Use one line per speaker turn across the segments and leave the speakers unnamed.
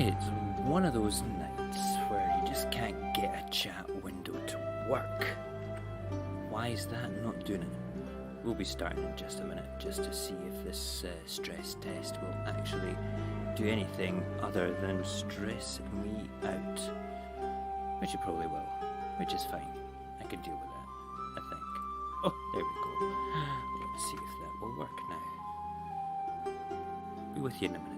It's one of those nights where you just can't get a chat window to work. Why is that not doing it? We'll be starting in just a minute just to see if this stress test will actually do anything other than stress me out. Which it probably will, which is fine. I can deal with that, I think. Oh, there we go. Let's see if that will work now. Be with you in a minute.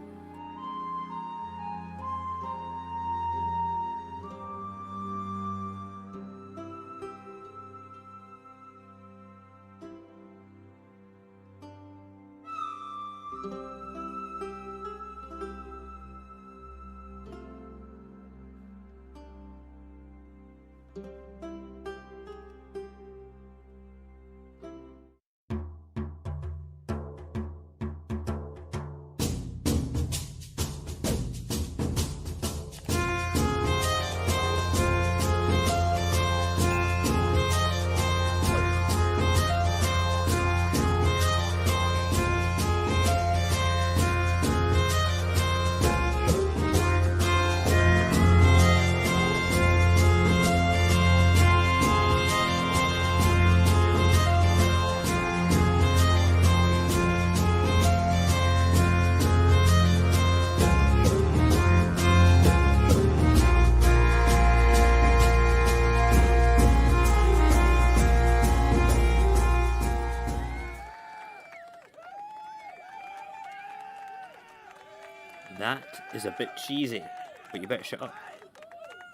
That is a bit cheesy, but you better shut up.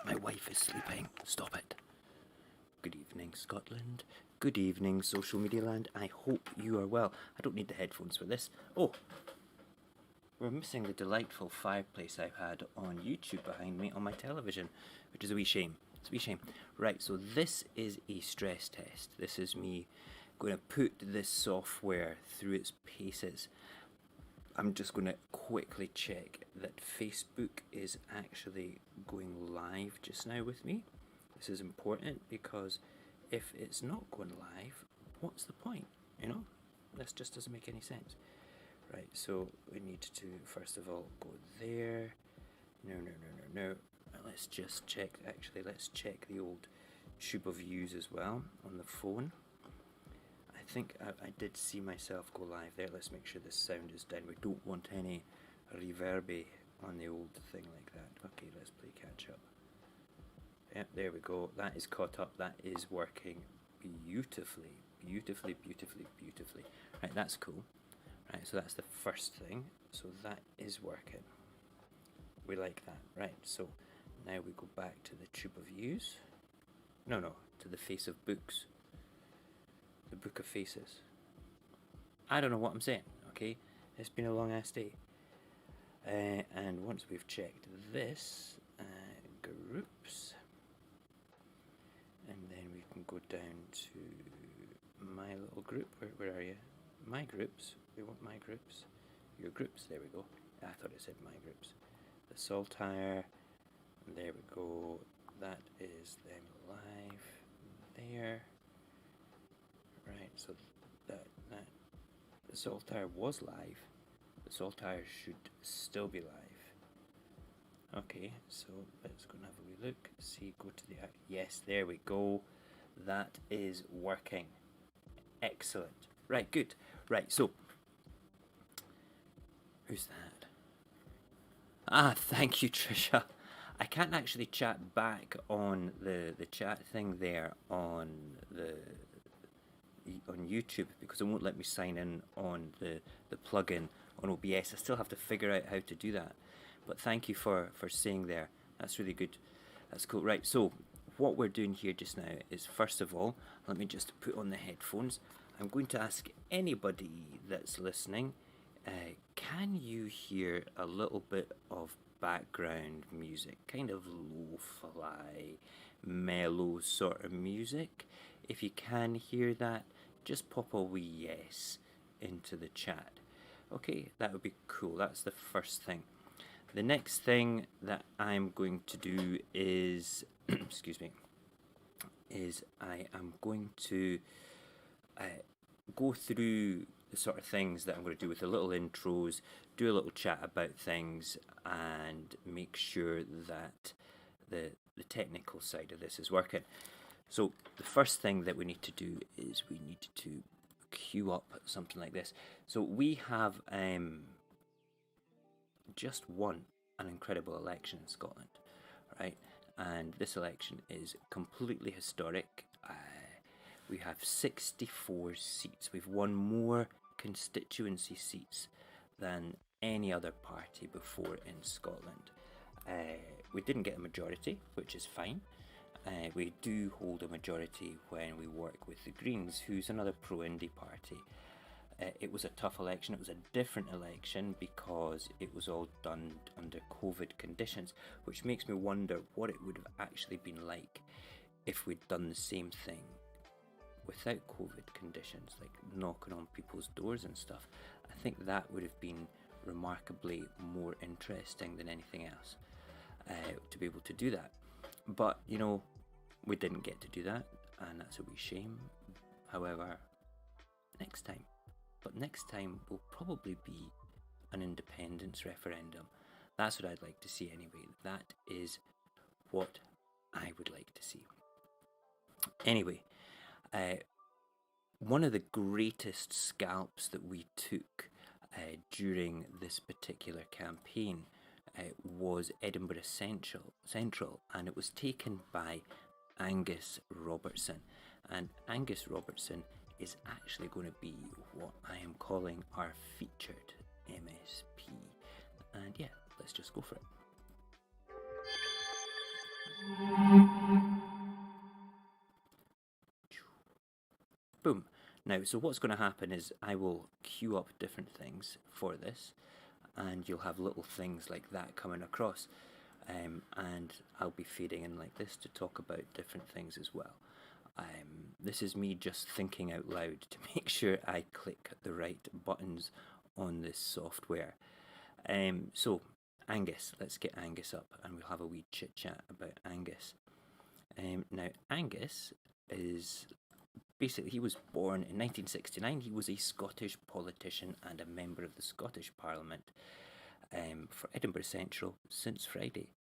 My wife is sleeping. Stop it. Good evening, Scotland. Good evening, social media land. I hope you are well. I don't need the headphones for this. Oh, we're missing the delightful fireplace I've had on YouTube behind me on my television, which is a wee shame. It's a wee shame. Right, so this is a stress test. This is me going to put this software through its paces. I'm just going to quickly check that Facebook is actually going live just now with me. This is important because if it's not going live, what's the point? You know, this just doesn't make any sense. Right, so we need to first of all go there. No. Let's just check, actually, let's check the old tube of views as well on the phone. I think I did see myself go live there. Let's make sure the sound is down. We don't want any reverby on the old thing like that. Okay, let's play catch up. Yep, there we go. That is caught up. That is working beautifully. Right, that's cool. Right, so that's the first thing. So that is working. We like that. Right, so now we go back to the tube of views. No, to the face of books. The book of faces. I don't know what I'm saying, okay? It's been a long ass day. And once we've checked this, groups, and then we can go down to my little group. Where are you? My groups. We want my groups. Your groups. There we go. I thought it said my groups. The Saltire. There we go. That is them live there. Right, so that the Saltire was live. The Saltire should still be live. Okay, so let's go and have a wee look. See, go to the yes, there we go. That is working. Excellent. Right, good. Right, so who's that? Ah, thank you, Trisha. I can't actually chat back on the chat thing there on YouTube because it won't let me sign in on the plugin on OBS. I still have to figure out how to do that. But thank you for saying there. That's really good. That's cool. Right, so what we're doing here just now is, first of all, let me just put on the headphones. I'm going to ask anybody that's listening, can you hear a little bit of background music? Kind of lo-fi, mellow sort of music. If you can hear that, just pop a wee yes into the chat. Okay, that would be cool. That's the first thing. The next thing that I'm going to do is, excuse me, is I am going to go through the sort of things that I'm going to do with the little intros, do a little chat about things, and make sure that the technical side of this is working. So the first thing that we need to do is we need to queue up something like this. So we have just won an incredible election in Scotland, right? And this election is completely historic. We have 64 seats. We've won more constituency seats than any other party before in Scotland. We didn't get a majority, which is fine. We do hold a majority when we work with the Greens, who's another pro-Indy party. It was a tough election. It was a different election because it was all done under COVID conditions, which makes me wonder what it would have actually been like if we'd done the same thing without COVID conditions, like knocking on people's doors and stuff. I think that would have been remarkably more interesting than anything else, to be able to do that. But, you know, we didn't get to do that, and that's a wee shame. However, next time. But next time will probably be an independence referendum. That's what I'd like to see anyway. That is what I would like to see. Anyway, one of the greatest scalps that we took during this particular campaign was Edinburgh Central, and it was taken by Angus Robertson. And Angus Robertson is actually going to be what I am calling our featured MSP. And yeah, let's just go for it. Boom. Now, so what's going to happen is I will queue up different things for this, and you'll have little things like that coming across, and I'll be feeding in like this to talk about different things as well. This is me just thinking out loud to make sure I click the right buttons on this software. So Angus, let's get Angus up and we'll have a wee chit chat about Angus. Now Angus is basically, he was born in 1969. He was a Scottish politician and a member of the Scottish Parliament for Edinburgh Central since Friday.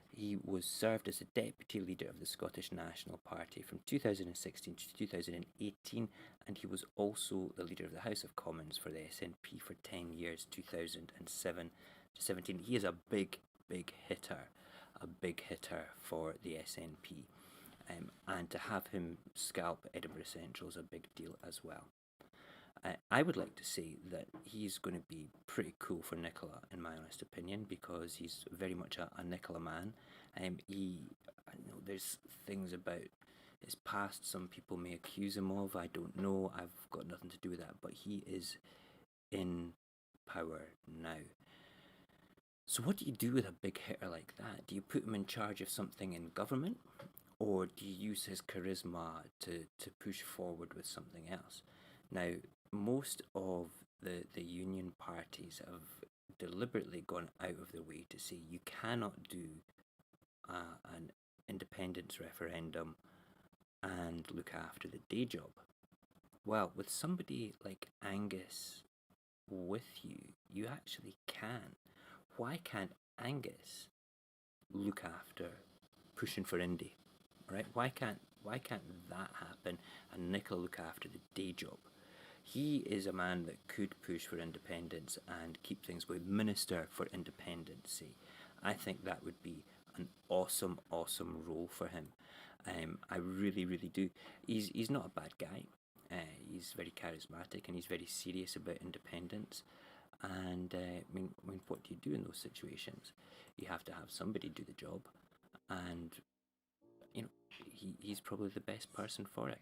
He was served as a deputy leader of the Scottish National Party from 2016 to 2018, and he was also the leader of the House of Commons for the SNP for 10 years, 2007 to 17. He is a big hitter for the SNP. And to have him scalp Edinburgh Central is a big deal as well. I would like to say that he's going to be pretty cool for Nicola, in my honest opinion, because he's very much a Nicola man. I know there's things about his past some people may accuse him of. I don't know. I've got nothing to do with that. But he is in power now. So what do you do with a big hitter like that? Do you put him in charge of something in government? Or do you use his charisma to push forward with something else? Now, most of the union parties have deliberately gone out of their way to say you cannot do an independence referendum and look after the day job. Well, with somebody like Angus with you, you actually can. Why can't Angus look after pushing for Indy? Right? Why can't that happen and Nicola look after the day job? He is a man that could push for independence and keep things going. Minister for Independency. I think that would be an awesome role for him. I really do. He's not a bad guy. He's very charismatic and he's very serious about independence. And I mean, what do you do in those situations? You have to have somebody do the job, and you know, he's probably the best person for it.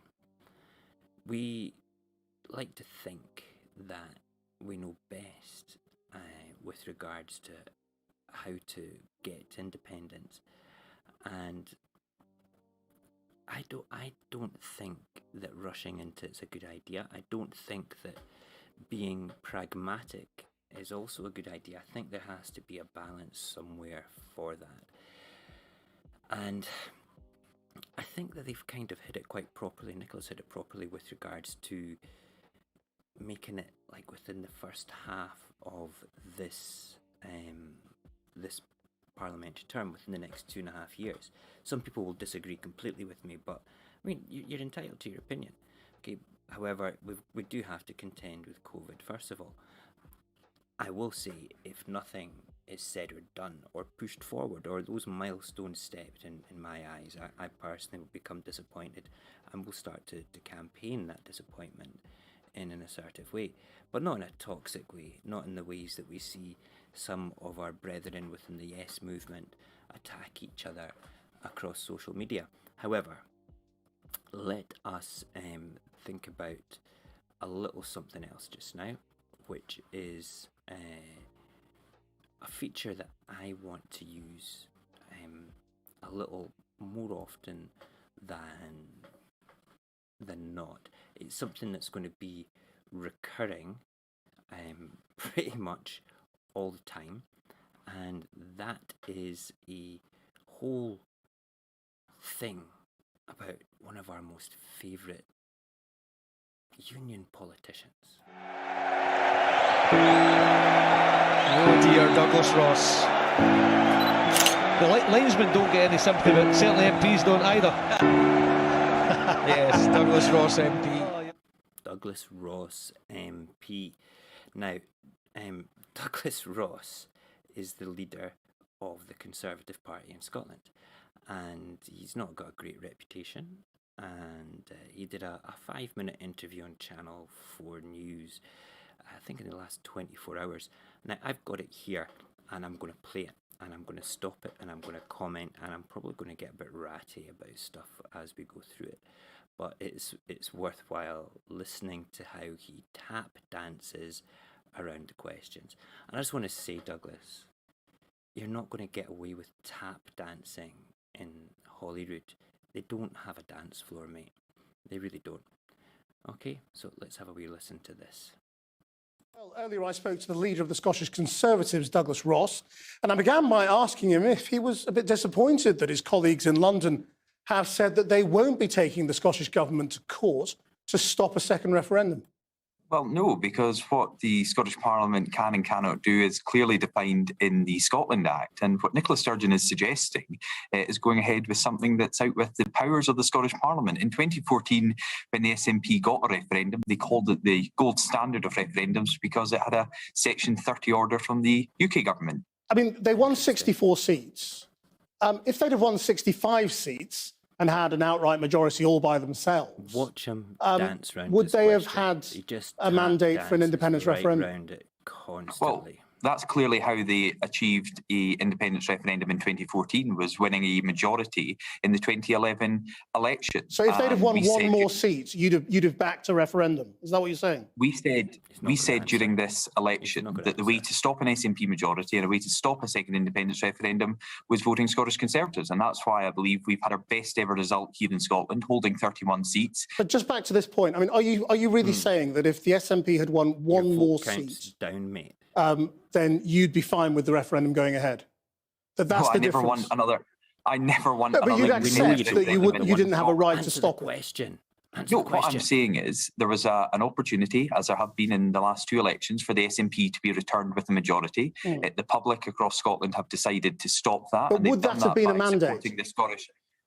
We like to think that we know best with regards to how to get independence, and I don't think that rushing into it's a good idea. I don't think that being pragmatic is also a good idea. I think there has to be a balance somewhere for that. And I think that they've kind of hit it quite properly. Nicola's hit it properly with regards to making it like within the first half of this this parliamentary term, within the next 2.5 years. Some people will disagree completely with me, but I mean, you're entitled to your opinion. Okay. However, we do have to contend with COVID. First of all, I will say, if nothing is said or done or pushed forward, or those milestones stepped in my eyes, I personally will become disappointed and will start to campaign that disappointment in an assertive way, but not in a toxic way, not in the ways that we see some of our brethren within the Yes movement attack each other across social media. However, let us think about a little something else just now, which is a feature that I want to use a little more often than not. It's something that's going to be recurring pretty much all the time, and that is a whole thing about one of our most favourite union politicians.
Oh dear, Douglas Ross. The linesmen don't get any sympathy, but certainly MPs don't either. Yes, Douglas Ross MP.
Douglas Ross MP. Now, Douglas Ross is the leader of the Conservative Party in Scotland, and he's not got a great reputation. And he did a 5-minute interview on Channel 4 News, I think in the last 24 hours. Now, I've got it here, and I'm going to play it, and I'm going to stop it, and I'm going to comment, and I'm probably going to get a bit ratty about stuff as we go through it. But it's worthwhile listening to how he tap dances around the questions. And I just want to say, Douglas, you're not going to get away with tap dancing in Holyrood. They don't have a dance floor, mate. They really don't. Okay, so let's have a wee listen to this.
Well, earlier I spoke to the leader of the Scottish Conservatives, Douglas Ross, and I began by asking him if he was a bit disappointed that his colleagues in London have said that they won't be taking the Scottish Government to court to stop a second referendum.
Well, no, because what the Scottish Parliament can and cannot do is clearly defined in the Scotland Act. And what Nicola Sturgeon is suggesting is going ahead with something that's out with the powers of the Scottish Parliament. In 2014, when the SNP got a referendum, they called it the gold standard of referendums because it had a Section 30 order from the UK government.
I mean, they won 64 seats. If they'd have won 65 seats and had an outright majority all by themselves,
watch him dance round.
Would they have
question.
had a mandate for an independence referendum?
Round it constantly.
Well, that's clearly how they achieved a independence referendum in 2014, was winning a majority in the 2011 election.
So if they'd have won one more seat, you'd have backed a referendum. Is that what you're saying?
We said during this election that the way to stop an SNP majority and a way to stop a second independence referendum was voting Scottish Conservatives. And that's why I believe we've had our best ever result here in Scotland, holding 31 seats.
But just back to this point, I mean, are you really saying that if the SNP had won one more seat
down, mate,
then you'd be fine with the referendum going ahead? That's the difference.
I never won
another. But you'd accept that you didn't have a right to stop it.
What I'm saying is there was an opportunity, as there have been in the last two elections, for the SNP to be returned with a majority. The public across Scotland have decided to stop that.
But would that have been a mandate?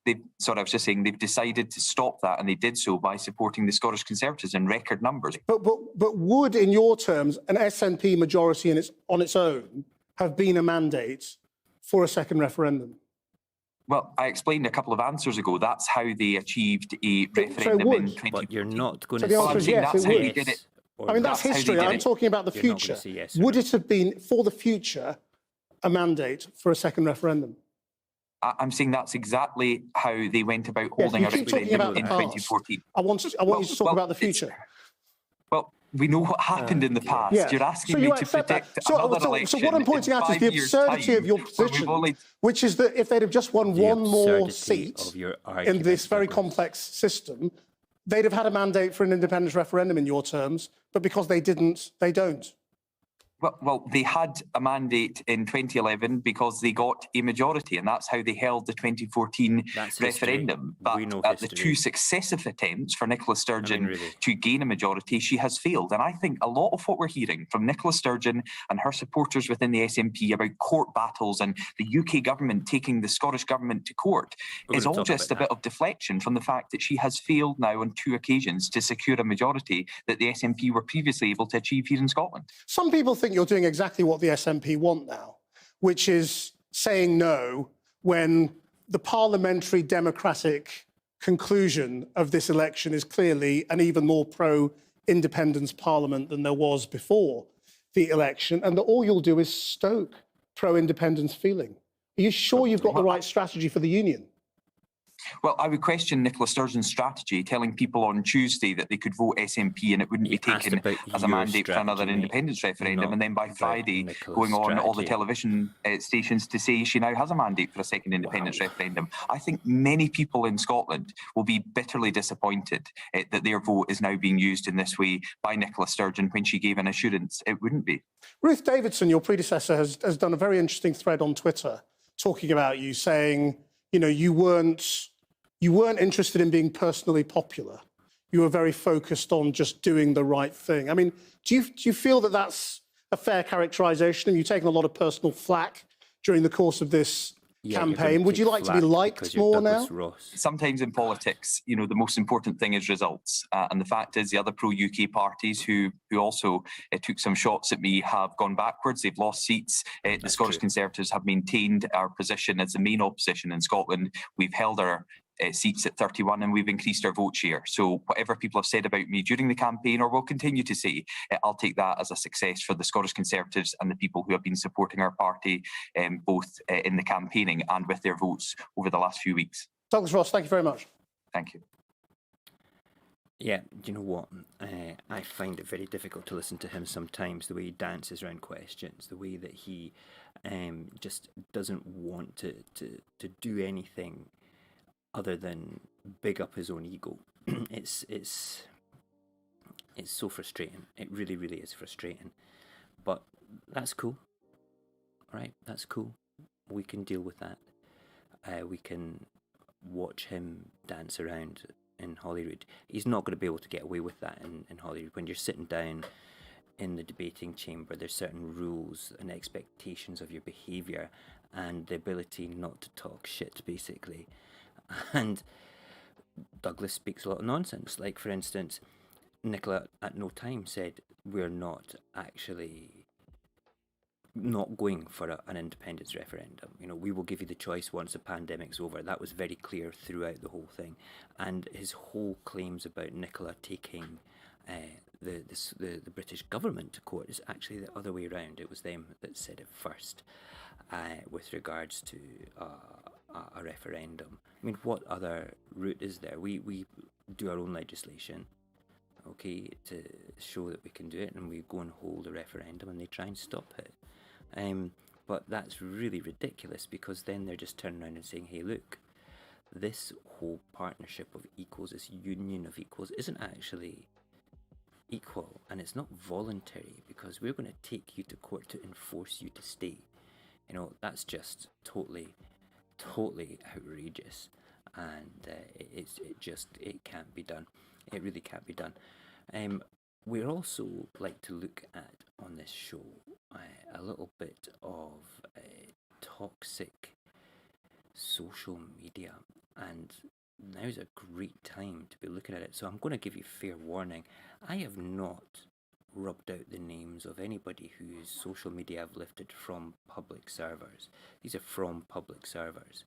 I was just saying they've decided to stop that, and they did so by supporting the Scottish Conservatives in record numbers.
But would, in your terms, an SNP majority on its own have been a mandate for a second referendum?
Well, I explained a couple of answers ago. That's how they achieved a referendum in 2014.
But you're not going
to say
yes,
that's how they did it. I mean, that's history. I'm talking about the future. Yes, would it have been, for the future, a mandate for a second referendum?
I'm saying that's exactly how they went about holding a referendum in 2014.
I want you to talk about the future.
Well, we know what happened in the past. Yeah. You're asking me to predict another election.
So what I'm pointing out is the absurdity of your position, which is that if they'd have just won one more seat in this very complex system, they'd have had a mandate for an independence referendum in your terms, but because they didn't, they don't.
Well, they had a mandate in 2011 because they got a majority, and that's how they held the 2014
That's
referendum.
history.
But
We know
at the
history.
two successive attempts for Nicola Sturgeon
really.
to gain a majority, she has failed. And I think a lot of what we're hearing from Nicola Sturgeon and her supporters within the SNP about court battles and the UK government taking the Scottish government to court
We're
is
gonna
all
talk
just
about
a bit of deflection from the fact that she has failed now on 2 occasions to secure a majority that the SNP were previously able to achieve here in Scotland.
Some people think you're doing exactly what the SNP want now, which is saying no when the parliamentary democratic conclusion of this election is clearly an even more pro-independence parliament than there was before the election, and that all you'll do is stoke pro-independence feeling. Are you sure you've got the right strategy for the union?
Well, I would question Nicola Sturgeon's strategy, telling people on Tuesday that they could vote SNP and it wouldn't be taken as a mandate for another independence referendum, and then by Friday going on all the television stations to say she now has a mandate for a second independence referendum. I think many people in Scotland will be bitterly disappointed that their vote is now being used in this way by Nicola Sturgeon when she gave an assurance it wouldn't be.
Ruth Davidson, your predecessor, has done a very interesting thread on Twitter talking about you, saying, you know, you weren't interested in being personally popular. You were very focused on just doing the right thing. I mean, do you feel that that's a fair characterisation? Have you taken a lot of personal flack during the course of this campaign? Would you like to be liked more now?
Sometimes in politics, you know, the most important thing is results. And the fact is the other pro-UK parties who also took some shots at me have gone backwards. They've lost seats. The Scottish Conservatives have maintained our position as the main opposition in Scotland. We've held our seats at 31 and we've increased our vote share. So whatever people have said about me during the campaign or will continue to say, I'll take that as a success for the Scottish Conservatives and the people who have been supporting our party both in the campaigning and with their votes over the last few weeks.
Douglas Ross, thank you very much.
Thank you.
Yeah, do you know what? I find it very difficult to listen to him sometimes, the way he dances around questions, the way that he just doesn't want to do anything other than big up his own ego. It's so frustrating. It really, really is frustrating. But that's cool. Right? That's cool. We can deal with that. We can watch him dance around in Holyrood. He's not going to be able to get away with that in Holyrood. When you're sitting down in the debating chamber, there's certain rules and expectations of your behaviour and the ability not to talk shit, basically. And Douglas speaks a lot of nonsense. Like, for instance, Nicola at no time said we're not actually not going for an independence referendum. You know, we will give you the choice once the pandemic's over. That was very clear throughout the whole thing. And his whole claims about Nicola taking the British government to court is actually the other way around. It was them that said it first with regards to a referendum. I mean, what other route is there? We do our own legislation, okay, to show that we can do it, and we go and hold a referendum and they try and stop it. But that's really ridiculous, because then they're just turning around and saying, hey, look, this whole partnership of equals, this union of equals, isn't actually equal, and it's not voluntary, because we're going to take you to court to enforce you to stay. You know, that's just totally outrageous, and it can't be done. It really can't be done. We're also like to look at on this show a little bit of toxic social media, and now's a great time to be looking at it. So I'm going to give you fair warning. I have not rubbed out the names of anybody whose social media I've lifted from public servers. These are from public servers.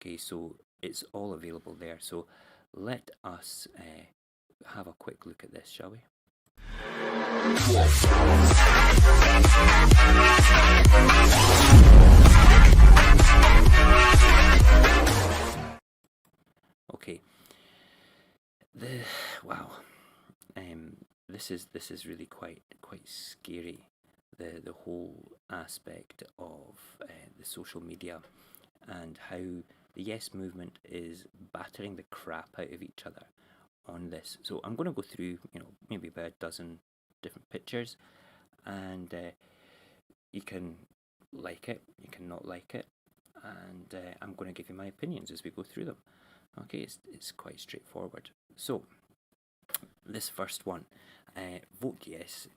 Okay, so it's all available there. So let us have a quick look at this, shall we? Okay. Wow. This is really quite scary. The whole aspect of the social media and how the Yes movement is battering the crap out of each other on this. So I'm going to go through, maybe about a dozen different pictures, and you can like it, you can not like it, and I'm going to give you my opinions as we go through them. Okay, it's quite straightforward. So, this first one, Vote Yes,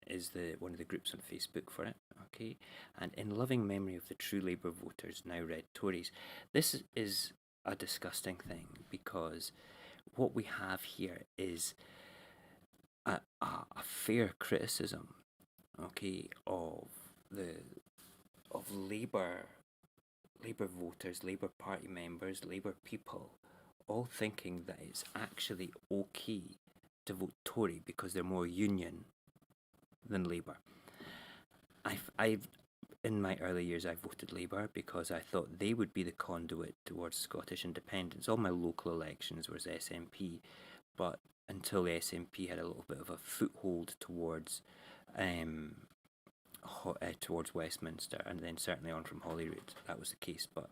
is one of the groups on Facebook for it. Okay, and in loving memory of the true Labour voters, now red Tories. This is a disgusting thing, because what we have here is a fair criticism, okay, of Labour voters, Labour Party members, Labour people, all thinking that it's actually okay to vote Tory because they're more union than Labour. I've in my early years, I voted Labour because I thought they would be the conduit towards Scottish independence. All my local elections was SNP, but until the SNP had a little bit of a foothold towards Westminster, and then certainly on from Holyrood, that was the case. But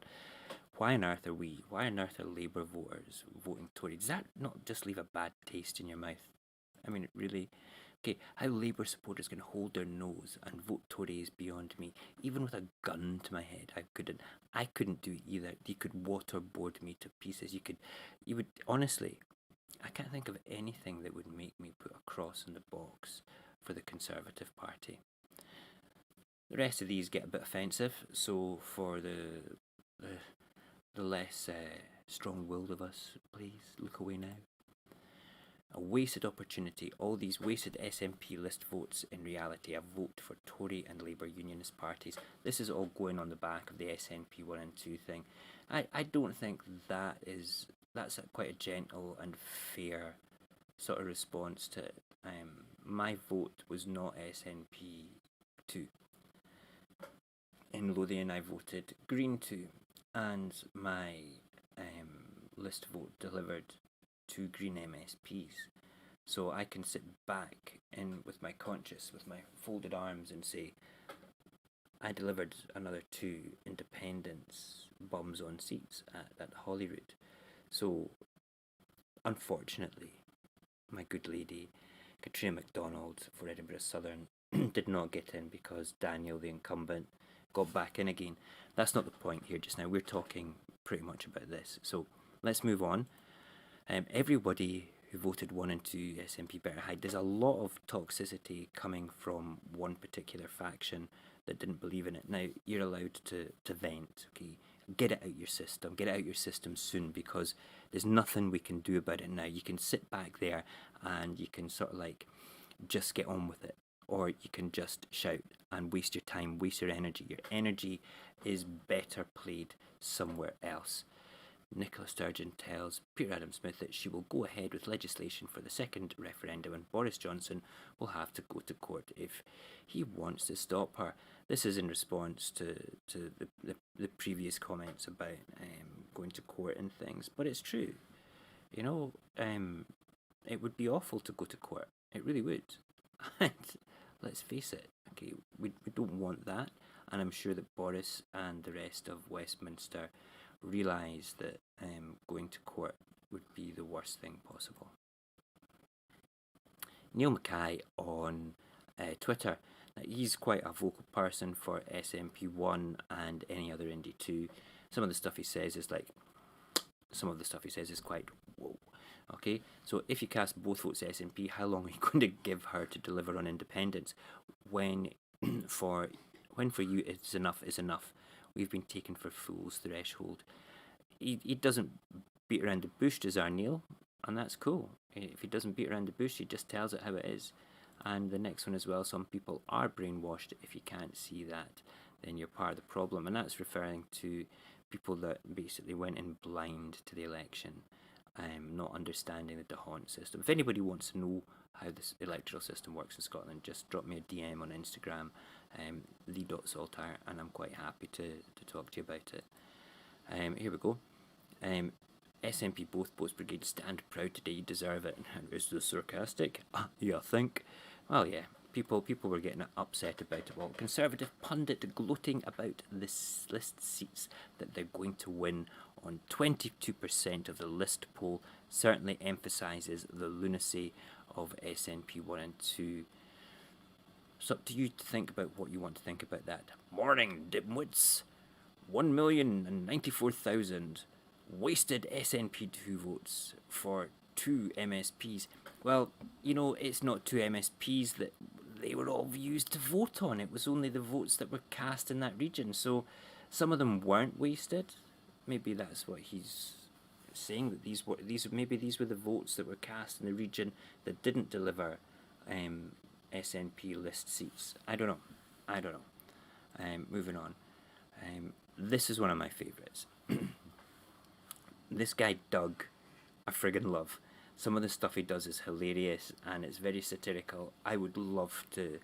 why on earth are Labour voters voting Tory? Does that not just leave a bad taste in your mouth? I mean, it really... Okay, how Labour supporters can hold their nose and vote Tory is beyond me. Even with a gun to my head, I couldn't do it either. You could waterboard me to pieces. You would, honestly, I can't think of anything that would make me put a cross in the box for the Conservative Party. The rest of these get a bit offensive, so for the less strong-willed of us, please look away now. A wasted opportunity. All these wasted SNP list votes, in reality, a vote for Tory and Labour Unionist parties. This is all going on the back of the SNP 1 and 2 thing. I don't think that's quite a gentle and fair sort of response to it. My vote was not SNP 2. In Lothian, I voted Green 2, and my list vote delivered 2 Green MSPs. So I can sit back with my conscience, with my folded arms, and say, I delivered another 2 independents bums on seats at Holyrood. So, unfortunately, my good lady, Katrina MacDonald for Edinburgh Southern, did not get in because Daniel, the incumbent, got back in again. That's not the point here just now. We're talking pretty much about this. So, let's move on. Everybody who voted 1 and 2 SNP better hide. There's a lot of toxicity coming from one particular faction that didn't believe in it. Now, you're allowed to vent, okay? Get it out your system. Get it out your system soon, because there's nothing we can do about it now. You can sit back there and you can sort of like just get on with it, or you can just shout and waste your time, waste your energy. Your energy is better played somewhere else. Nicola Sturgeon tells Peter Adam-Smith that she will go ahead with legislation for the second referendum, and Boris Johnson will have to go to court if he wants to stop her. This is in response to the previous comments about going to court and things, but it's true. You know, it would be awful to go to court. It really would. And let's face it, okay, we don't want that, and I'm sure that Boris and the rest of Westminster realise that going to court would be the worst thing possible. Neil Mackay on Twitter, he's quite a vocal person for SNP1 and any other Indy 2. Some of the stuff he says is quite whoa. Okay, so if you cast both votes SNP, how long are you going to give her to deliver on independence? When for you it's enough is enough. We've been taken for fools threshold. He doesn't beat around the bush, does our Neil, and that's cool. If he doesn't beat around the bush, he just tells it how it is. And the next one as well, some people are brainwashed. If you can't see that, then you're part of the problem, and that's referring to people that basically went in blind to the election, not understanding the DeHaan system. If anybody wants to know how this electoral system works in Scotland, just drop me a DM on Instagram, the.saltire, and I'm quite happy to talk to you about it. Here we go. SNP both brigades stand proud today, you deserve it. Is this sarcastic? You think? Well, yeah, people were getting upset about it. Well, Conservative pundit gloating about the list seats that they're going to win on 22% of the list poll certainly emphasises the lunacy of SNP 1 and 2. It's up to you to think about what you want to think about that. Morning, dimwits. 1,094,000 wasted SNP2 votes for 2 MSPs. Well, you know, it's not 2 MSPs that they were all used to vote on. It was only the votes that were cast in that region. So some of them weren't wasted. Maybe that's what he's saying, that these were the votes that were cast in the region that didn't deliver SNP list seats. I don't know. Moving on. This is one of my favourites. This guy Doug, I friggin' love. Some of the stuff he does is hilarious and it's very satirical. I would love to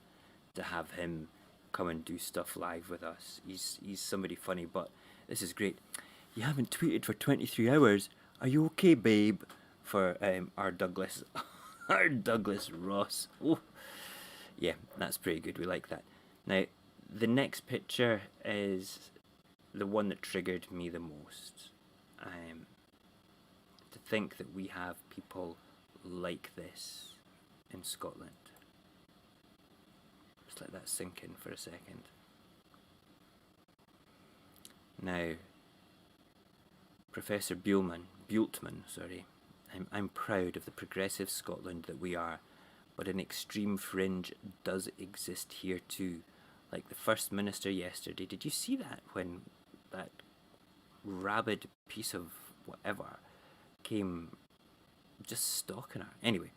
have him come and do stuff live with us. He's somebody funny, but this is great. You haven't tweeted for 23 hours. Are you okay, babe? For our Douglas Ross. Oh, yeah, that's pretty good. We like that. Now, the next picture is the one that triggered me the most. To think that we have people like this in Scotland. Just let that sink in for a second. Now, Professor Bultmann, I'm proud of the progressive Scotland that we are, but an extreme fringe does exist here too. Like the First Minister yesterday, did you see that when that rabid piece of whatever came just stalking her? Anyway,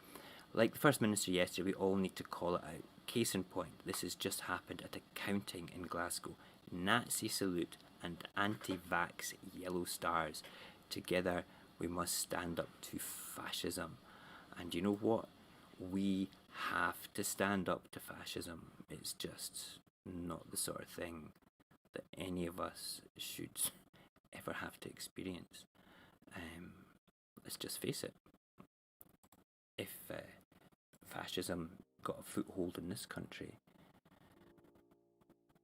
like the First Minister yesterday, we all need to call it out. Case in point, this has just happened at a counting in Glasgow. Nazi salute and anti-vax yellow stars. Together we must stand up to fascism. And you know what? We have to stand up to fascism. It's just not the sort of thing that any of us should ever have to experience. Let's just face it. If fascism got a foothold in this country,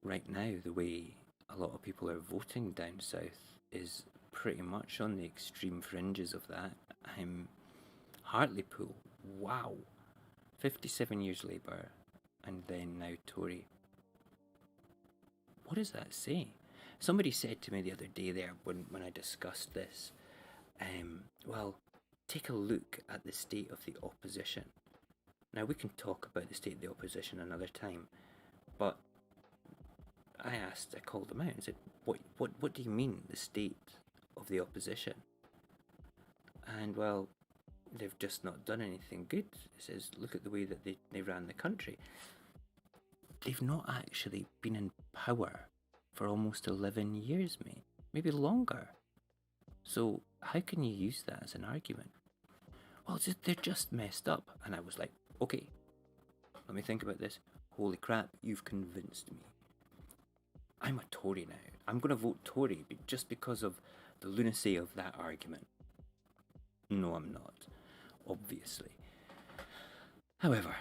right now the way a lot of people are voting down south is pretty much on the extreme fringes of that. Hartlepool, wow, 57 years Labour and then now Tory. What does that say? Somebody said to me the other day there when I discussed this, well, take a look at the state of the opposition. Now we can talk about the state of the opposition another time, but I called them out and said, what do you mean, the state of the opposition? And well, they've just not done anything good. It says, look at the way that they ran the country. They've not actually been in power for almost 11 years, mate. Maybe longer. So how can you use that as an argument? Well, they're just messed up. And I was like, okay, let me think about this. Holy crap, you've convinced me. I'm a Tory now. I'm going to vote Tory just because of the lunacy of that argument. No, I'm not. Obviously. However,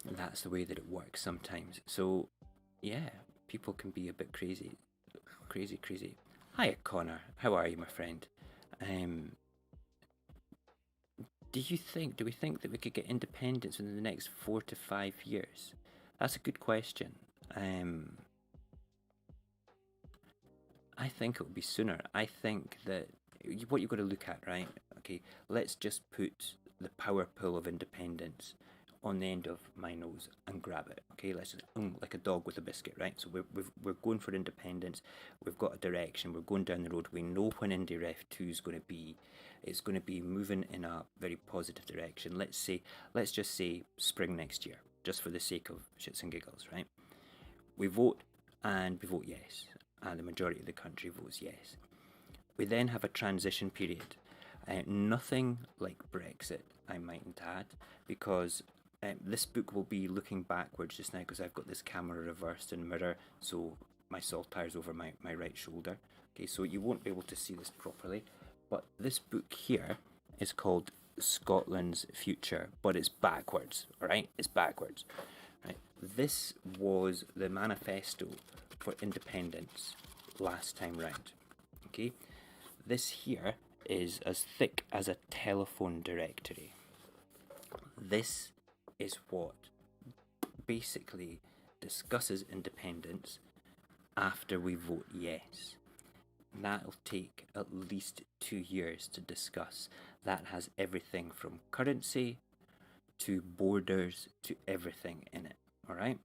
that's the way that it works sometimes. So, yeah, people can be a bit crazy. Crazy. Hiya, Connor. How are you, my friend? Do we think that we could get independence within the next 4 to 5 years? That's a good question. I think it will be sooner. I think that what you've got to look at, right? Okay, let's just put the power pull of independence on the end of my nose and grab it. Okay, let's just like a dog with a biscuit, right? So we're going for independence. We've got a direction. We're going down the road. We know when Indy Ref 2 is going to be. It's going to be moving in a very positive direction. Let's just say spring next year, just for the sake of shits and giggles, right? We vote and we vote yes, and the majority of the country votes yes. We then have a transition period. Nothing like Brexit, I mightn't add, because this book will be looking backwards just now because I've got this camera reversed and mirror, so my saltire's over my right shoulder. Okay, so you won't be able to see this properly, but this book here is called Scotland's Future, but it's backwards, alright? It's backwards. Right? This was the manifesto for independence last time round. Okay, this here is as thick as a telephone directory. This is what basically discusses independence after we vote yes. That'll take at least 2 years to discuss. That has everything from currency to borders to everything in it, alright?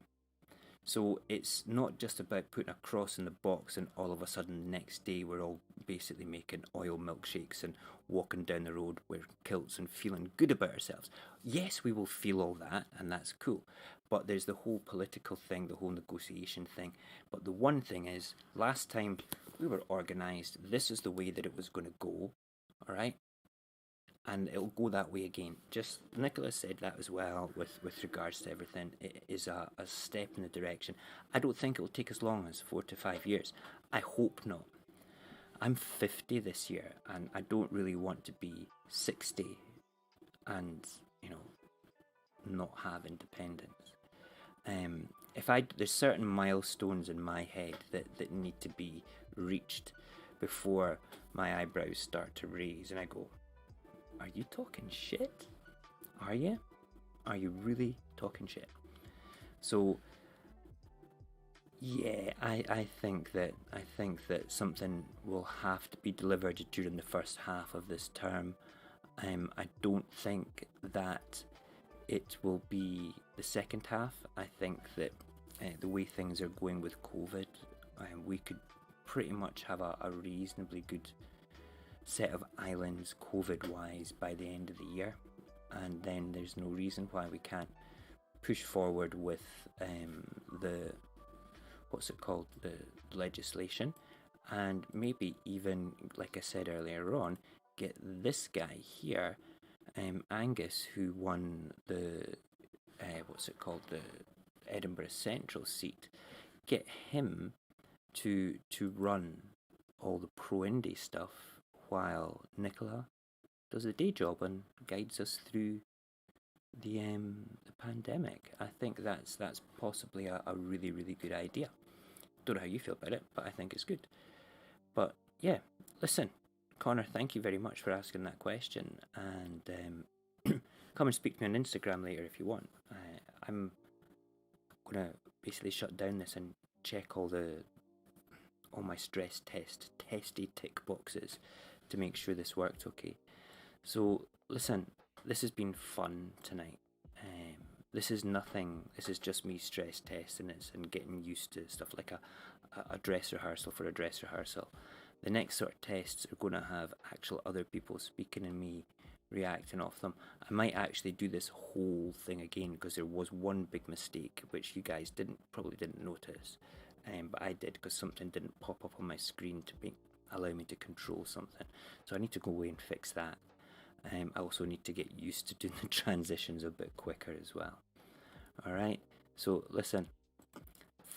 So it's not just about putting a cross in the box and all of a sudden the next day we're all basically making oil milkshakes and walking down the road with kilts and feeling good about ourselves. Yes, we will feel all that, and that's cool. But there's the whole political thing, the whole negotiation thing. But the one thing is, last time we were organised, this is the way that it was going to go, alright? And it'll go that way again. Just, Nicola said that as well with regards to everything. It is a step in the direction. I don't think it'll take as long as 4 to 5 years. I hope not. I'm 50 this year, and I don't really want to be 60 and, not have independence. There's certain milestones in my head that need to be reached before my eyebrows start to raise and I go, are you talking shit? Are you? Are you really talking shit? So yeah, I think that something will have to be delivered during the first half of this term. I don't think that it will be the second half. I think that the way things are going with COVID, we could pretty much have a reasonably good set of islands COVID-wise by the end of the year, and then there's no reason why we can't push forward with the legislation, and maybe even, like I said earlier on, get this guy here, Angus, who won the the Edinburgh Central seat, get him to run all the pro-Indy stuff while Nicola does the day job and guides us through the pandemic. I think that's possibly a really, really good idea. Don't know how you feel about it, but I think it's good. But yeah, listen, Connor, thank you very much for asking that question, and come and speak to me on Instagram later if you want. I'm gonna basically shut down this and check all my stress testy tick boxes to make sure this worked okay. So listen, this has been fun tonight. This is nothing. This is just me stress testing it and getting used to stuff like a dress rehearsal for a dress rehearsal. The next sort of tests are going to have actual other people speaking and me reacting off them. I might actually do this whole thing again because there was one big mistake which you guys probably didn't notice, but I did because something didn't pop up on my screen to allow me to control something. So I need to go away and fix that. I also need to get used to doing the transitions a bit quicker as well. Alright, so listen,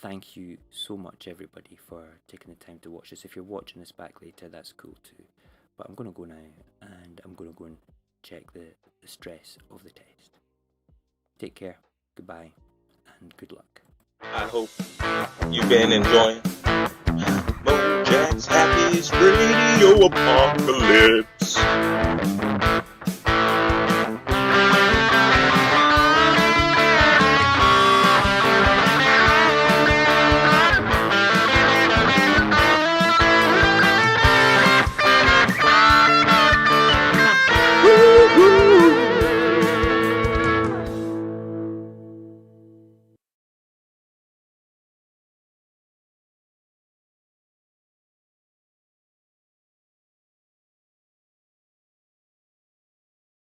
thank you so much everybody for taking the time to watch this. If you're watching this back later, that's cool too. But I'm going to go now, and I'm going to go and check the stress of the test. Take care, goodbye, and good luck.
I hope you've been enjoying Mojack's Happiest Radio Apocalypse.